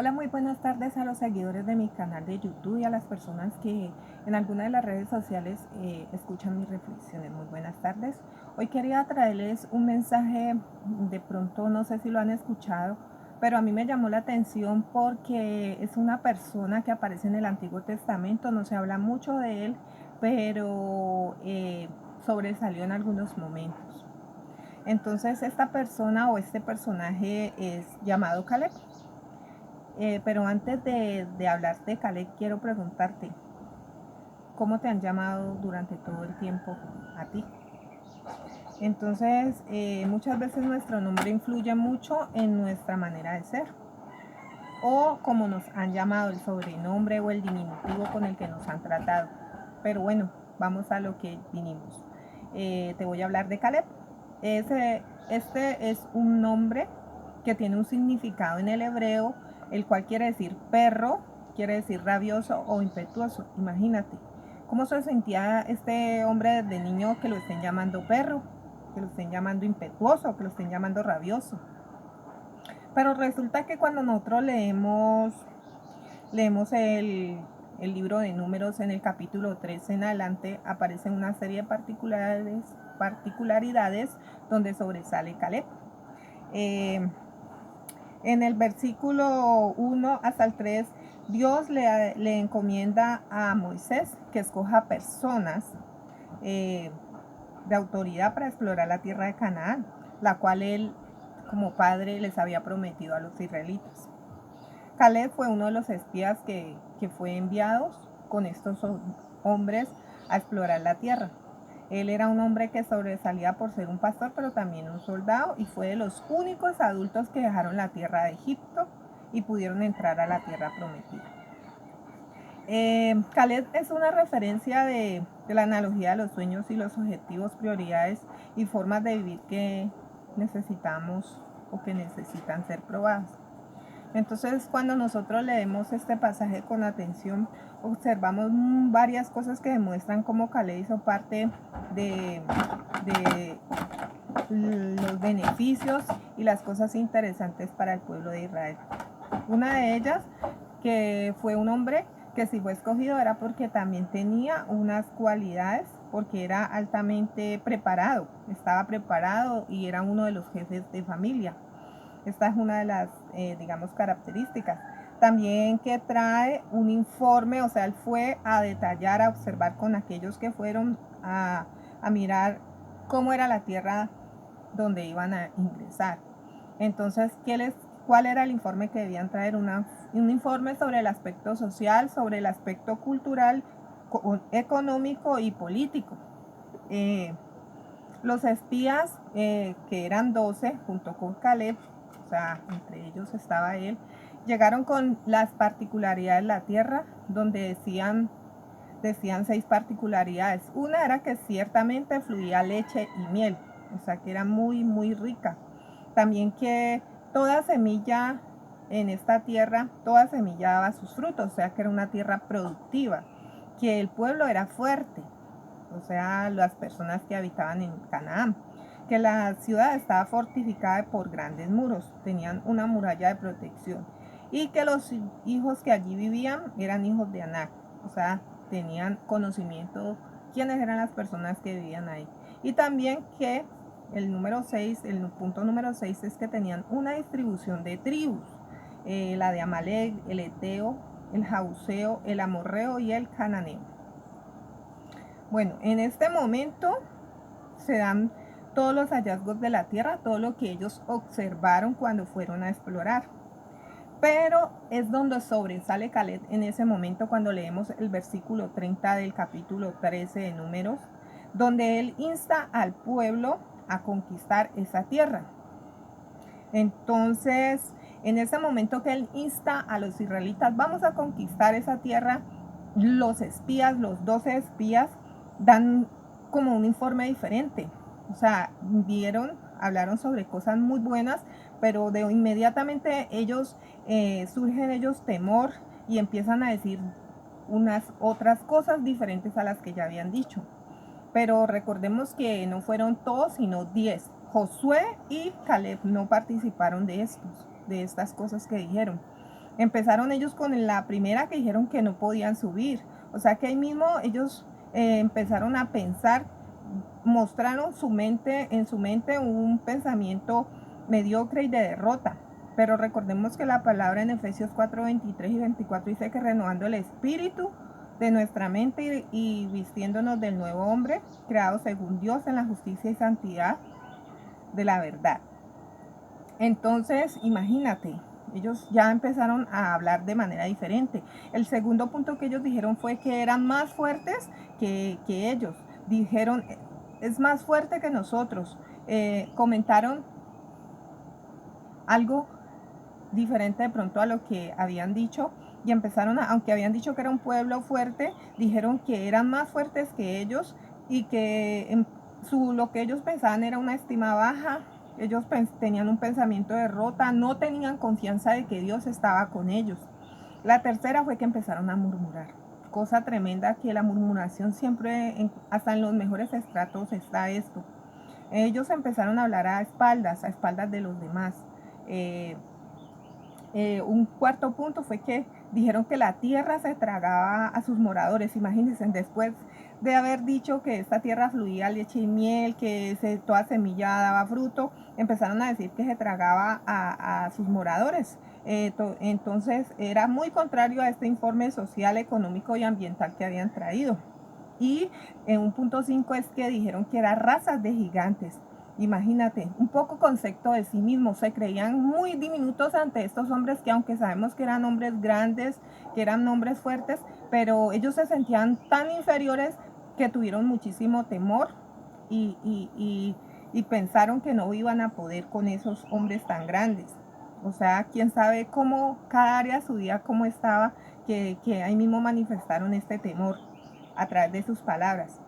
Hola, muy buenas tardes a los seguidores de mi canal de YouTube y a las personas que en alguna de las redes sociales escuchan mis reflexiones. Muy buenas tardes. Hoy quería traerles un mensaje, de pronto no sé si lo han escuchado, pero a mí me llamó la atención porque es una persona que aparece en el Antiguo Testamento, no se habla mucho de él, pero sobresalió en algunos momentos. Entonces esta persona o este personaje es llamado Caleb. Pero antes de hablar de Caleb, quiero preguntarte, ¿cómo te han llamado durante todo el tiempo a ti? Entonces, muchas veces nuestro nombre influye mucho en nuestra manera de ser, o como nos han llamado, el sobrenombre o el diminutivo con el que nos han tratado. Pero bueno, vamos a lo que vinimos. Te voy a hablar de Caleb. Este es un nombre que tiene un significado en el hebreo, el cual quiere decir perro, quiere decir rabioso o impetuoso. Imagínate, ¿cómo se sentía este hombre de niño que lo estén llamando perro, que lo estén llamando impetuoso, que lo estén llamando rabioso? Pero resulta que cuando nosotros leemos el libro de Números en el capítulo 13 en adelante, aparecen una serie de particularidades donde sobresale Caleb. Eh, en el versículo 1 hasta el 3, Dios le encomienda a Moisés que escoja personas eh, de autoridad para explorar la tierra de Canaán, la cual él como padre les había prometido a los israelitas. Caleb fue uno de los espías que fue enviados con estos hombres a explorar la tierra. Él era un hombre que sobresalía por ser un pastor, pero también un soldado, y fue de los únicos adultos que dejaron la tierra de Egipto y pudieron entrar a la tierra prometida. Caleb es una referencia de la analogía de los sueños y los objetivos, prioridades y formas de vivir que necesitamos o que necesitan ser probadas. Entonces, cuando nosotros leemos este pasaje con atención, observamos varias cosas que demuestran cómo Caleb hizo parte de los beneficios y las cosas interesantes para el pueblo de Israel. Una de ellas, que fue un hombre que si fue escogido era porque también tenía unas cualidades, porque era altamente preparado, estaba preparado y era uno de los jefes de familia. Esta es una de las, digamos, características. También que trae un informe, o sea, él fue a detallar, a observar con aquellos que fueron a mirar cómo era la tierra donde iban a ingresar. Entonces, ¿cuál era el informe que debían traer? Un informe sobre el aspecto social, sobre el aspecto cultural, económico y político. Los espías, que eran 12, junto con Caleb, o sea, entre ellos estaba él, llegaron con las particularidades de la tierra, donde decían 6 particularidades. Una era que ciertamente fluía leche y miel, o sea, que era muy, muy rica. También que toda semilla en esta tierra, toda semilla daba sus frutos, o sea, que era una tierra productiva, que el pueblo era fuerte, o sea, las personas que habitaban en Canaán, que la ciudad estaba fortificada por grandes muros, tenían una muralla de protección, y que los hijos que allí vivían eran hijos de Anac, o sea, tenían conocimiento quiénes eran las personas que vivían ahí. Y también que el punto número 6 es que tenían una distribución de tribus, la de Amalek, el Eteo, el Jabuseo, el Amorreo y el Cananeo. Bueno, en este momento se dan todos los hallazgos de la tierra, todo lo que ellos observaron cuando fueron a explorar. Pero es donde sobresale Caleb en ese momento cuando leemos el versículo 30 del capítulo 13 de Números, donde él insta al pueblo a conquistar esa tierra. Entonces, en ese momento que él insta a los israelitas, vamos a conquistar esa tierra, los espías, los 12 espías, dan como un informe diferente. O sea, hablaron sobre cosas muy buenas, pero de inmediatamente surgen ellos temor y empiezan a decir unas otras cosas diferentes a las que ya habían dicho. Pero recordemos que no fueron todos, sino 10. Josué y Caleb no participaron de estas cosas que dijeron. Empezaron ellos con la primera que dijeron que no podían subir. O sea que ahí mismo ellos empezaron a pensar, mostraron en su mente un pensamiento mediocre y de derrota. Pero recordemos que la palabra en Efesios 4, 23 y 24 dice que renovando el espíritu de nuestra mente y vistiéndonos del nuevo hombre, creado según Dios en la justicia y santidad de la verdad. Entonces, imagínate, ellos ya empezaron a hablar de manera diferente. El segundo punto que ellos dijeron fue que eran más fuertes que ellos. Dijeron, es más fuerte que nosotros. Comentaron algo diferente de pronto a lo que habían dicho y empezaron aunque habían dicho que era un pueblo fuerte, dijeron que eran más fuertes que ellos y que lo que ellos pensaban era una estima baja. Ellos tenían un pensamiento de derrota, no tenían confianza de que Dios estaba con ellos. La tercera fue que empezaron a murmurar. Cosa tremenda, que la murmuración siempre, hasta en los mejores estratos está esto. Ellos empezaron a hablar a espaldas de los demás. Un cuarto punto fue que dijeron que la tierra se tragaba a sus moradores. Imagínense, después de haber dicho que esta tierra fluía leche y miel, que toda semilla daba fruto, empezaron a decir que se tragaba a sus moradores. Entonces era muy contrario a este informe social, económico y ambiental que habían traído. Y en un punto 5 es que dijeron que eran razas de gigantes. Imagínate, un poco concepto de sí mismos, se creían muy diminutos ante estos hombres que, aunque sabemos que eran hombres grandes, que eran hombres fuertes, pero ellos se sentían tan inferiores que tuvieron muchísimo temor y pensaron que no iban a poder con esos hombres tan grandes. O sea, quién sabe cómo cada área de su vida, cómo estaba, que ahí mismo manifestaron este temor a través de sus palabras.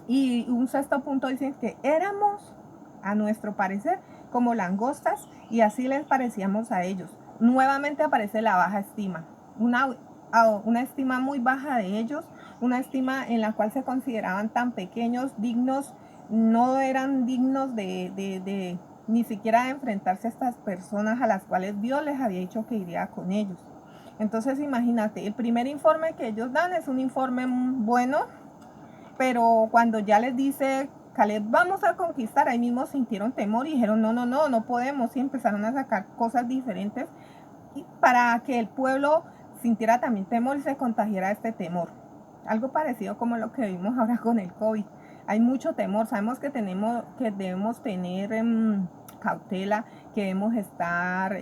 Y un sexto punto dicen que éramos, a nuestro parecer, como langostas y así les parecíamos a ellos. Nuevamente aparece la baja estima, una estima muy baja de ellos, una estima en la cual se consideraban tan pequeños, dignos, no eran dignos de ni siquiera de enfrentarse a estas personas a las cuales Dios les había dicho que iría con ellos. Entonces imagínate, el primer informe que ellos dan es un informe bueno, pero cuando ya les dice Caleb, vamos a conquistar, ahí mismo sintieron temor y dijeron, no podemos, y empezaron a sacar cosas diferentes para que el pueblo sintiera también temor y se contagiara de este temor. Algo parecido como lo que vimos ahora con el COVID. Hay mucho temor, sabemos que debemos tener cautela, que debemos estar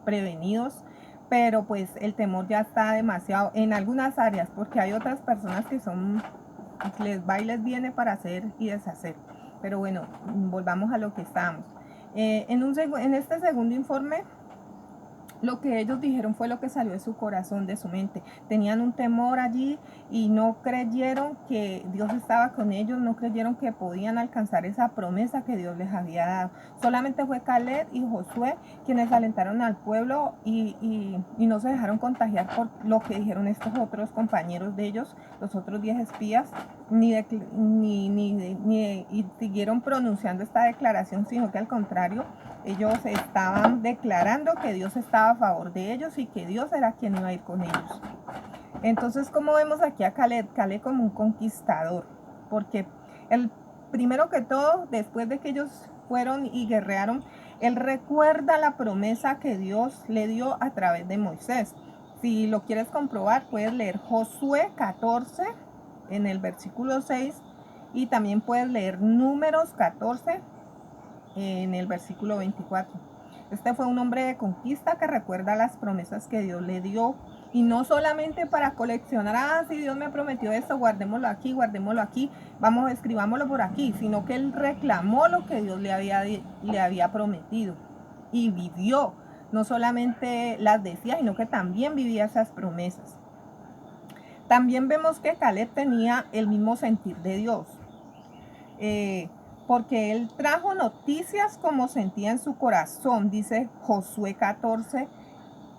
prevenidos, pero pues el temor ya está demasiado en algunas áreas, porque hay otras personas que les va y les viene para hacer y deshacer. Pero bueno, volvamos a lo que estábamos. En este segundo informe, lo que ellos dijeron fue lo que salió de su corazón, de su mente. Tenían un temor allí y no creyeron que Dios estaba con ellos, no creyeron que podían alcanzar esa promesa que Dios les había dado. Solamente fue Caleb y Josué quienes alentaron al pueblo y no se dejaron contagiar por lo que dijeron estos otros compañeros de ellos, los otros 10 espías, y siguieron pronunciando esta declaración, sino que al contrario, ellos estaban declarando que Dios estaba a favor de ellos y que Dios era quien iba a ir con ellos. Entonces, como vemos aquí a Caleb como un conquistador, porque el primero que todo, después de que ellos fueron y guerrearon, él recuerda la promesa que Dios le dio a través de Moisés. Si lo quieres comprobar, puedes leer Josué 14 en el versículo 6 y también puedes leer Números 14 en el versículo 24. Este fue un hombre de conquista que recuerda las promesas que Dios le dio, y no solamente para coleccionar, si Dios me prometió esto, guardémoslo aquí, vamos, escribámoslo por aquí, sino que él reclamó lo que Dios le había prometido y vivió, no solamente las decía, sino que también vivía esas promesas. También vemos que Caleb tenía el mismo sentir de Dios, porque él trajo noticias como sentía en su corazón, dice Josué 14,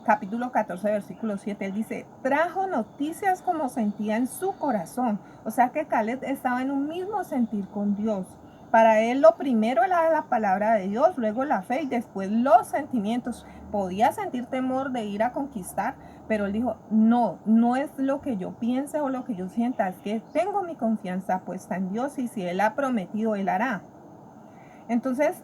capítulo 14, versículo 7, él dice, trajo noticias como sentía en su corazón. O sea que Caleb estaba en un mismo sentir con Dios. Para él lo primero era la palabra de Dios, luego la fe y después los sentimientos. podía sentir temor de ir a conquistar, pero él dijo, no, no es lo que yo piense o lo que yo sienta, es que tengo mi confianza puesta en Dios y si Él ha prometido, Él hará. Entonces,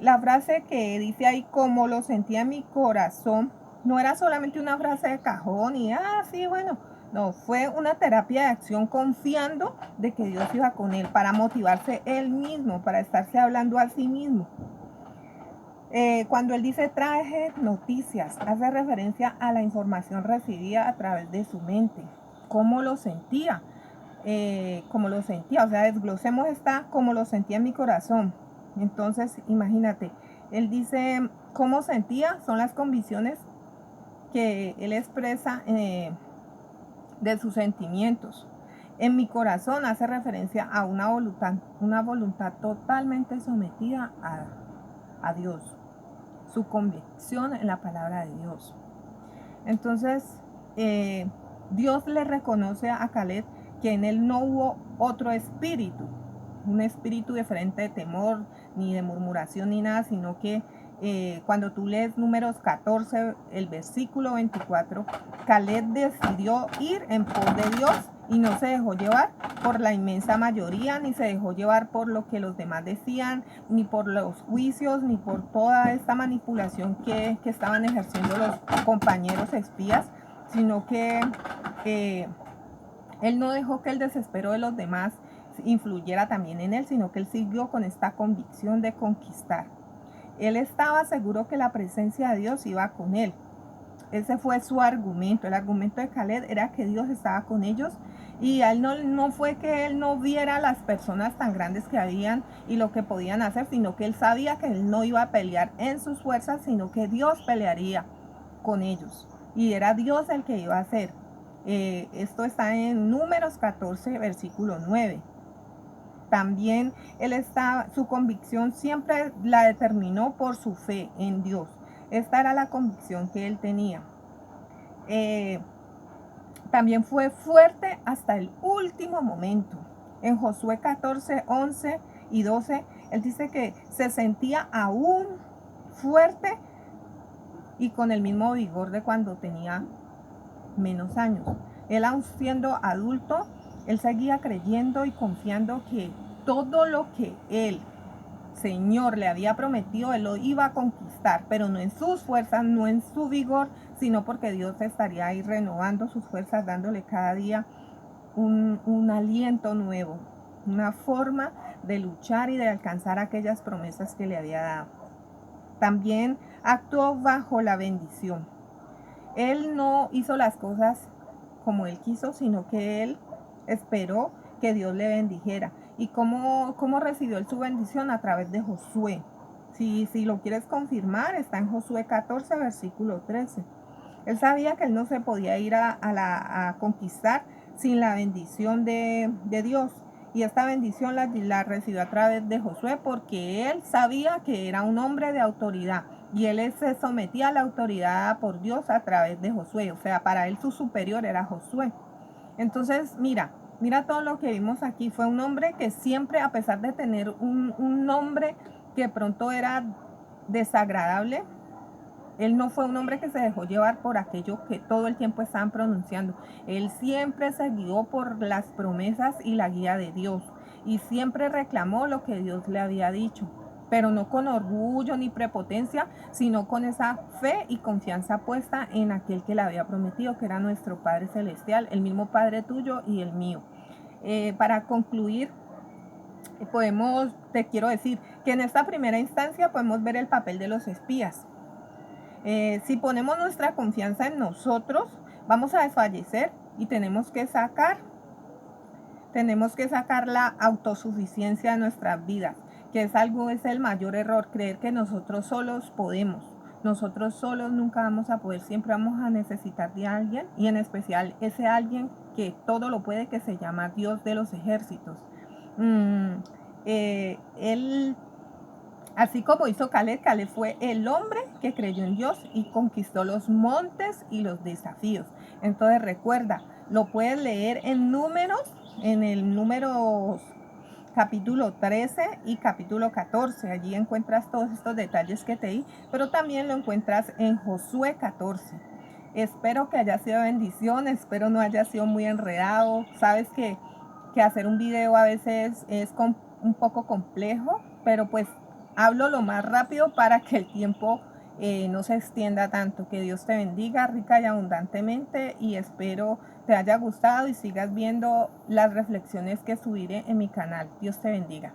la frase que dice ahí, como lo sentía en mi corazón, no era solamente una frase de cajón y, sí, bueno, no, fue una terapia de acción confiando de que Dios iba con él, para motivarse él mismo, para estarse hablando a sí mismo. Cuando él dice traje noticias, hace referencia a la información recibida a través de su mente, cómo lo sentía, o sea, desglosemos esta, como lo sentía en mi corazón. Entonces, imagínate, él dice cómo sentía, son las convicciones que él expresa de sus sentimientos. En mi corazón hace referencia a una voluntad totalmente sometida a Dios, su convicción en la palabra de Dios. Entonces, Dios le reconoce a Caleb que en él no hubo otro espíritu, un espíritu diferente de temor, ni de murmuración, ni nada, sino que cuando tú lees Números 14, el versículo 24, Caleb decidió ir en pos de Dios y no se dejó llevar por la inmensa mayoría, ni se dejó llevar por lo que los demás decían, ni por los juicios, ni por toda esta manipulación que estaban ejerciendo los compañeros espías, sino que él no dejó que el desespero de los demás influyera también en él, sino que él siguió con esta convicción de conquistar. Él estaba seguro que la presencia de Dios iba con él. Ese fue su argumento. El argumento de Caleb era que Dios estaba con ellos y a él no fue que él no viera las personas tan grandes que habían y lo que podían hacer, sino que él sabía que él no iba a pelear en sus fuerzas, sino que Dios pelearía con ellos y era Dios el que iba a hacer. Esto está en Números 14, versículo 9. También su convicción siempre la determinó por su fe en Dios. Esta era la convicción que él tenía. También fue fuerte hasta el último momento. En Josué 14, 11 y 12, él dice que se sentía aún fuerte y con el mismo vigor de cuando tenía menos años. Él, aún siendo adulto, él seguía creyendo y confiando que todo lo que él, Señor, le había prometido, él lo iba a conquistar, pero no en sus fuerzas, no en su vigor, sino porque Dios estaría ahí renovando sus fuerzas, dándole cada día un aliento nuevo, una forma de luchar y de alcanzar aquellas promesas que le había dado. También actuó bajo la bendición. Él no hizo las cosas como él quiso, sino que él esperó que Dios le bendijera. ¿Y cómo recibió él su bendición? A través de Josué. Si lo quieres confirmar, está en Josué 14, versículo 13. Él sabía que él no se podía ir a conquistar sin la bendición de Dios. Y esta bendición la recibió a través de Josué porque él sabía que era un hombre de autoridad. Y él se sometía a la autoridad por Dios a través de Josué. O sea, para él su superior era Josué. Entonces, mira todo lo que vimos aquí. Fue un hombre que siempre, a pesar de tener un nombre que pronto era desagradable, él no fue un hombre que se dejó llevar por aquello que todo el tiempo estaban pronunciando. Él siempre se guió por las promesas y la guía de Dios. Y siempre reclamó lo que Dios le había dicho. Pero no con orgullo ni prepotencia, sino con esa fe y confianza puesta en aquel que le había prometido, que era nuestro Padre Celestial, el mismo Padre tuyo y el mío. Para concluir, te quiero decir que en esta primera instancia podemos ver el papel de los espías. Si ponemos nuestra confianza en nosotros, vamos a desfallecer y tenemos que sacar la autosuficiencia de nuestras vidas, que es el mayor error, creer que nosotros solos podemos. Nosotros solos nunca vamos a poder, siempre vamos a necesitar de alguien, y en especial ese alguien que todo lo puede, que se llama Dios de los ejércitos. Él, así como hizo Caleb fue el hombre que creyó en Dios y conquistó los montes y los desafíos. Entonces recuerda, lo puedes leer en Números, en el Números capítulo 13 y capítulo 14. Allí encuentras todos estos detalles que te di, pero también lo encuentras en Josué 14. Espero que haya sido bendición, espero no haya sido muy enredado. Sabes que hacer un video a veces es un poco complejo, pero pues hablo lo más rápido para que el tiempo no se extienda tanto. Que Dios te bendiga rica y abundantemente, y espero te haya gustado y sigas viendo las reflexiones que subiré en mi canal. Dios te bendiga.